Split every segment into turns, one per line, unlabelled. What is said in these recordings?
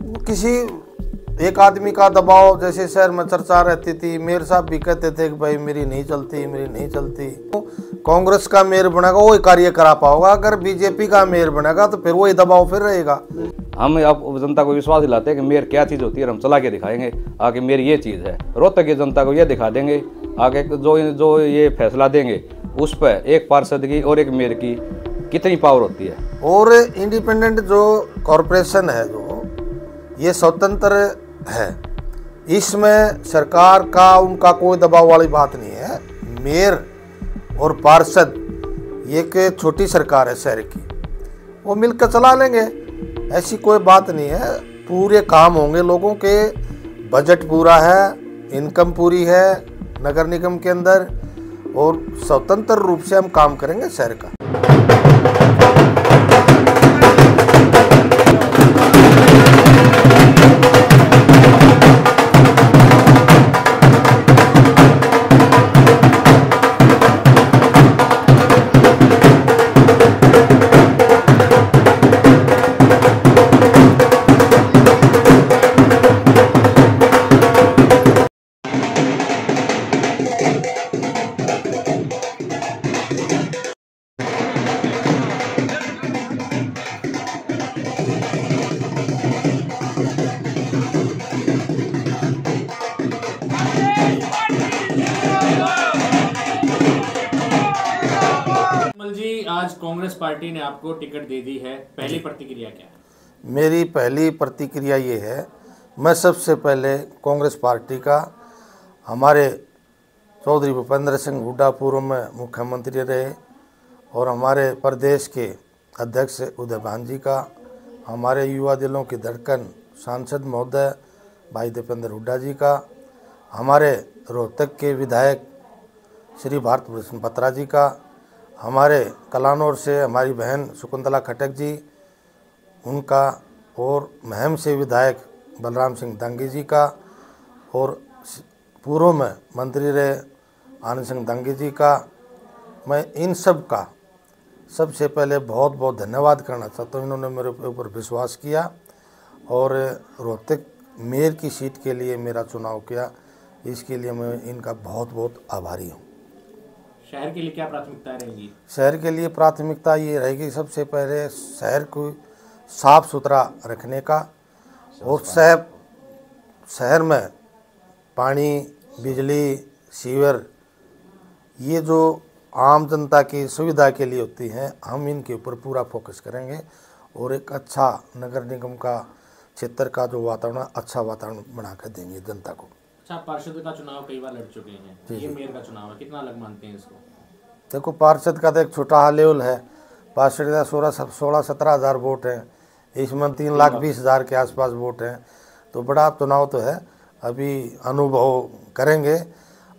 किसी एक आदमी का दबाव, जैसे शहर में चर्चा रहती थी, मेयर साहब भी कहते थे कि भाई मेरी नहीं चलती, मेरी नहीं चलती। कांग्रेस का मेयर बनेगा वही कार्य करा पाओगा, अगर बीजेपी का मेयर बनेगा तो फिर वही दबाव फिर रहेगा।
हम अब जनता को विश्वास दिलाते हैं कि मेयर क्या चीज़ होती है, हम चला के दिखाएंगे आगे मेयर ये चीज़ है। रोहतक की जनता को ये दिखा देंगे आगे जो ये फैसला देंगे उस पर एक पार्षद की और एक मेयर की कितनी पावर होती है।
और इंडिपेंडेंट जो कॉरपोरेशन है, जो ये स्वतंत्र है, इसमें सरकार का उनका कोई दबाव वाली बात नहीं है। मेयर और पार्षद ये एक छोटी सरकार है शहर की, वो मिलकर चला लेंगे, ऐसी कोई बात नहीं है। पूरे काम होंगे, लोगों के बजट पूरा है, इनकम पूरी है नगर निगम के अंदर, और स्वतंत्र रूप से हम काम करेंगे शहर का।
जी, आज कांग्रेस पार्टी ने आपको टिकट दे दी है, पहली प्रतिक्रिया क्या है?
मेरी पहली प्रतिक्रिया ये है, मैं सबसे पहले कांग्रेस पार्टी का, हमारे चौधरी भूपेंद्र सिंह हुड्डा पूर्व में मुख्यमंत्री रहे, और हमारे प्रदेश के अध्यक्ष उदय भान जी का, हमारे युवा दिलों की धड़कन सांसद महोदय भाई दीपेंद्र हुड्डा जी का, हमारे रोहतक के विधायक श्री भारत भूषण बत्रा जी का, हमारे कलानौर से हमारी बहन शकुंतला खटक जी उनका, और महम से विधायक बलराम सिंह दांगी जी का, और पूर्व में मंत्री रहे आनंद सिंह दांगी जी का। मैं इन सब का सबसे पहले बहुत बहुत धन्यवाद करना चाहता हूँ। इन्होंने मेरे ऊपर विश्वास किया और रोहतक मेयर की सीट के लिए मेरा चुनाव किया, इसके लिए मैं इनका बहुत बहुत आभारी हूँ।
शहर के लिए क्या प्राथमिकता रहेगी?
शहर के लिए प्राथमिकता ये रहेगी, सबसे पहले शहर को साफ सुथरा रखने का, और शहर में पानी, बिजली, सीवर, ये जो आम जनता की सुविधा के लिए होती हैं, हम इनके ऊपर पूरा फोकस करेंगे, और एक अच्छा नगर निगम का क्षेत्र का जो वातावरण, अच्छा वातावरण बना कर देंगे जनता को।
अच्छा, पार्षद का चुनाव कई बार लड़ चुके हैं, ये मेयर का चुनाव है, कितना अलग मानते हैं इसको?
देखो, पार्षद का तो एक छोटा लेवल है, पार्षद का 16-17 हज़ार वोट हैं, इसमें 3,20,000 के आसपास वोट हैं, तो बड़ा चुनाव तो है। अभी अनुभव करेंगे,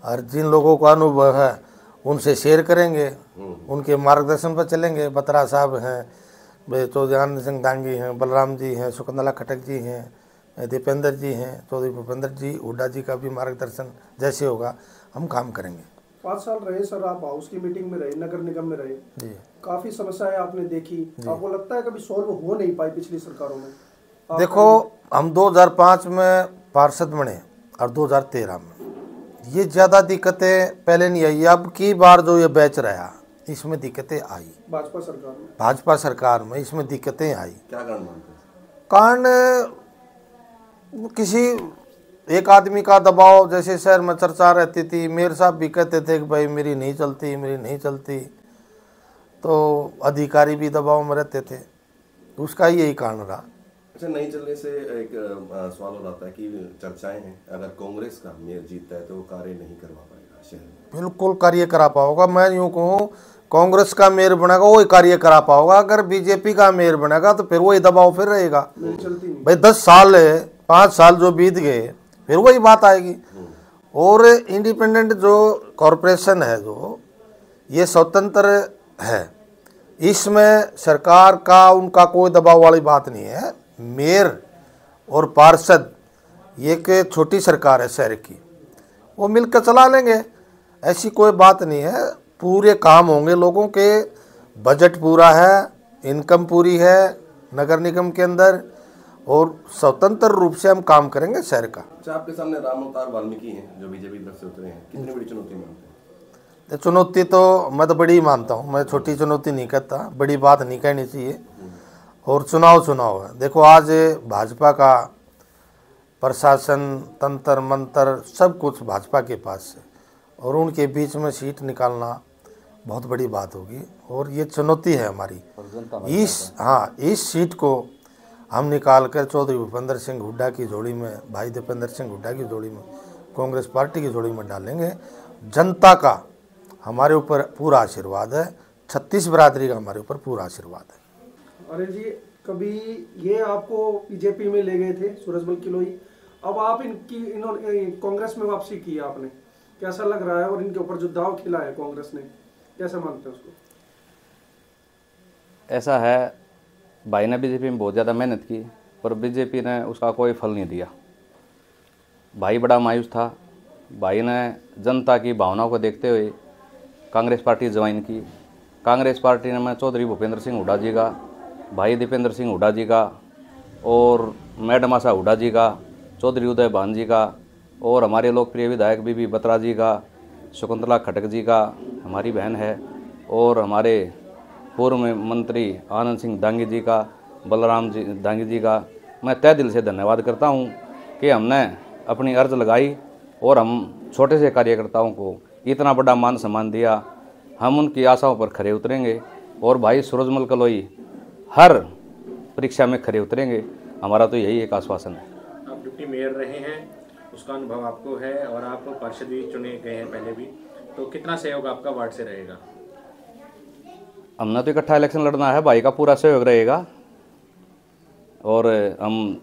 और जिन लोगों को अनुभव है उनसे शेयर करेंगे, उनके मार्गदर्शन पर चलेंगे। बत्रा साहब हैं, चौधरी आनंद सिंह दांगी हैं, बलराम जी हैं, शकुंतला खटक जी हैं, दीपेंद्र जी हैं, चौधरी भूपेंद्र जी हुड्डा जी का भी मार्गदर्शन जैसे होगा हम काम करेंगे।
5 साल रहे सर, आप हाउस की मीटिंग में रहे, नगर निगम में रहे जी, काफी समस्याएं आपने देखी, आपको लगता है कभी सॉल्व हो नहीं पाई पिछली सरकारों में?
देखो, हम 2005 में पार्षद बने और 2013 में, ये ज़्यादा दिक्कतें पहले नहीं आई। अब की बार जो ये बैच रहा, इसमें दिक्कतें आई। भाजपा सरकार में इसमें दिक्कतें आई।
क्या कारण मानते हैं?
कारण किसी एक आदमी का दबाव, जैसे शहर में चर्चा रहती थी, मेयर साहब भी कहते थे कि भाई मेरी नहीं चलती, मेरी नहीं चलती, तो अधिकारी भी दबाव में रहते थे, उसका यही कारण रहा।
अच्छा, नहीं चलने से एक सवाल हो जाता है कि चर्चाएं हैं, अगर कांग्रेस का मेयर जीतता है तो वो कार्य नहीं करवा पाएगा शहर में।
बिल्कुल कार्य करा पाओगा। मैं यूँ कहूँ, कांग्रेस का मेयर बनेगा वही कार्य करा पाओगा, अगर बीजेपी का मेयर बनेगा तो फिर वही दबाव फिर रहेगा। भाई 10 साल 5 साल जो बीत गए, फिर वही बात आएगी। और इंडिपेंडेंट जो कॉरपोरेशन है, जो ये स्वतंत्र है, इसमें सरकार का उनका कोई दबाव वाली बात नहीं है। मेयर और पार्षद ये एक छोटी सरकार है शहर की, वो मिलकर चला लेंगे, ऐसी कोई बात नहीं है। पूरे काम होंगे, लोगों के बजट पूरा है, इनकम पूरी है नगर निगम के अंदर, और स्वतंत्र रूप से हम काम करेंगे शहर का।
अच्छा, आपके सामने राम अवतार वाल्मीकि हैं जो बीजेपी तरफ से उतरे हैं, कितनी बड़ी चुनौती मानते हैं?
चुनौती तो मैं तो बड़ी ही मानता हूँ, मैं छोटी चुनौती नहीं कहता, बड़ी बात नहीं कहनी चाहिए। और चुनाव है। देखो आज भाजपा का प्रशासन, तंत्र मंत्र सब कुछ भाजपा के पास है और उनके बीच में सीट निकालना बहुत बड़ी बात होगी और ये चुनौती है हमारी। इस सीट को हम निकाल कर चौधरी भूपेंद्र सिंह हुड्डा की जोड़ी में, भाई दीपेंद्र सिंह हुड्डा की जोड़ी में, कांग्रेस पार्टी की जोड़ी में डालेंगे। जनता का हमारे ऊपर पूरा आशीर्वाद है, 36 बरादरी का हमारे ऊपर पूरा आशीर्वाद है।
अरे जी, कभी ये आपको बीजेपी में ले गए थे सूरजमल किलोई, अब आप इन्होंने कांग्रेस में वापसी की है आपने, कैसा लग रहा है? और इनके ऊपर जो दाव खिला है कांग्रेस ने, कैसे मानते हैं उसको?
ऐसा है, भाई ने बीजेपी में बहुत ज़्यादा मेहनत की पर बीजेपी ने उसका कोई फल नहीं दिया। भाई बड़ा मायूस था। भाई ने जनता की भावनाओं को देखते हुए कांग्रेस पार्टी ज्वाइन की। कांग्रेस पार्टी ने मैं चौधरी भूपेंद्र सिंह हुड्डा जी का, भाई दीपेंद्र सिंह हुड्डा जी का और मैडम आशा हुड्डा जी का, चौधरी उदय भान जी का और हमारे लोकप्रिय विधायक बीबी बत्रा जी का, शकुंतला खटक जी का हमारी बहन है, और हमारे पूर्व मंत्री आनंद सिंह दांगी जी का, बलराम जी दांगी जी का मैं तहे दिल से धन्यवाद करता हूं कि हमने अपनी अर्ज लगाई और हम छोटे से कार्यकर्ताओं को इतना बड़ा मान सम्मान दिया। हम उनकी आशाओं पर खरे उतरेंगे और भाई सूरजमल किलोई हर परीक्षा में खरे उतरेंगे। हमारा तो यही एक आश्वासन है।
आप डिप्टी मेयर रहे हैं, उसका अनुभव आपको है और आप पार्षद भी चुने गए हैं पहले भी, तो कितना सहयोग आपका वार्ड से रहेगा?
हमने तो इकट्ठा इलेक्शन लड़ना है, भाई का पूरा सहयोग रहेगा और हम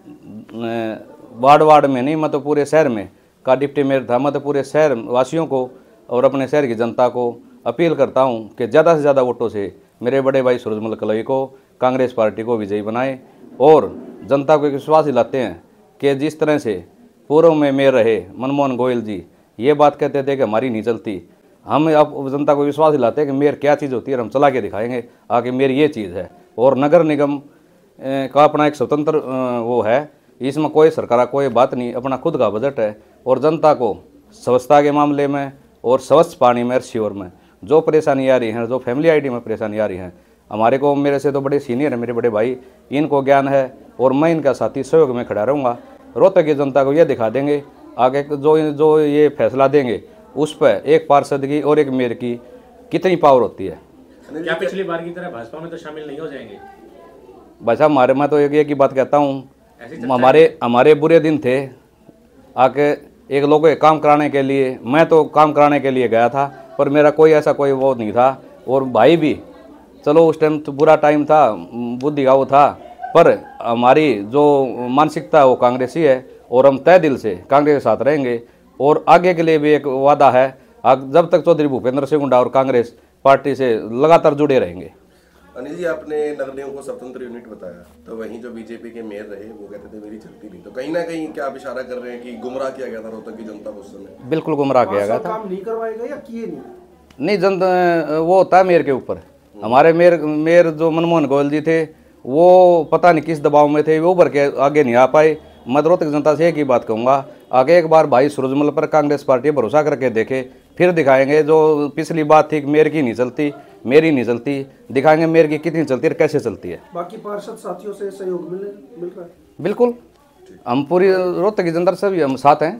वार्ड में नहीं, मैं तो पूरे शहर में का डिप्टी मेयर था। मैं तो पूरे शहर वासियों को और अपने शहर की जनता को अपील करता हूं कि ज़्यादा से ज़्यादा वोटों से मेरे बड़े भाई सूरजमल किलोई को, कांग्रेस पार्टी को विजयी बनाएं और जनता को एक विश्वास दिलाते हैं कि जिस तरह से पूर्व में मेयर रहे मनमोहन गोयल जी ये बात कहते थे कि हमारी नहीं चलती, हम अब जनता को विश्वास दिलाते हैं कि मेयर क्या चीज़ होती है, हम चला के दिखाएंगे आगे मेयर ये चीज़ है। और नगर निगम का अपना एक स्वतंत्र वो है, इसमें कोई सरकार कोई बात नहीं, अपना खुद का बजट है और जनता को स्वच्छता के मामले में और स्वच्छ पानी में और सीवर में जो परेशानी आ रही है, जो फैमिली आईडी में परेशानी आ रही है, हमारे को मेरे से तो बड़े सीनियर है मेरे बड़े भाई, इनको ज्ञान है और मैं इनका साथी सहयोग में खड़ा रहूँगा। रोहतक की जनता को ये दिखा देंगे आगे जो ये फैसला देंगे उस पर एक पार्षद की और एक मेयर की कितनी पावर होती है।
क्या पिछली बार की तरह भाजपा में तो शामिल नहीं हो जाएंगे?
भाई साहब हमारे, मैं तो एक ही बात कहता हूँ, हमारे बुरे दिन थे। आके एक लोगों के काम कराने के लिए, मैं तो काम कराने के लिए गया था पर मेरा कोई ऐसा कोई वो नहीं था। और भाई भी चलो उस टाइम तो बुरा टाइम था, बुद्धि का वो था, पर हमारी जो मानसिकता है वो कांग्रेसी है और हम तय दिल से कांग्रेस के साथ रहेंगे। और आगे के लिए भी एक वादा है, जब तक चौधरी भूपेंद्र सिंह हुड्डा और कांग्रेस पार्टी से लगातार जुड़े रहेंगे।
अनिल जी, आपने नगर निगम को स्वतंत्र यूनिट बताया, तो वहीं जो बीजेपी के मेयर रहे वो कहते थे मेरी चलती नहीं, तो कहीं ना कहीं क्या आप इशारा कर रहे हैं कि गुमराह किया गया था रोहतक की जनता को उस समय?
बिल्कुल गुमराह किया गया था।
काम नहीं करवाएगा या किए
नहीं, जनता वो होता है मेयर के ऊपर। हमारे मेयर जो मनमोहन गोयल जी थे वो पता नहीं किस दबाव में थे, वो उभर के आगे नहीं आ पाए। मैं रोहतक जनता से एक ही बात कहूँगा, आगे एक बार भाई सूरजमल पर कांग्रेस पार्टी भरोसा करके देखे, फिर दिखाएंगे। जो पिछली बात थी मेयर की नहीं चलती, मेरी नहीं चलती, दिखाएंगे मेयर की कितनी चलती है और कैसे चलती है।
बाकी पार्षद साथियों से सहयोग मिल रहा है?
बिल्कुल, हम पूरी रोहतक की जनता से भी हम साथ हैं।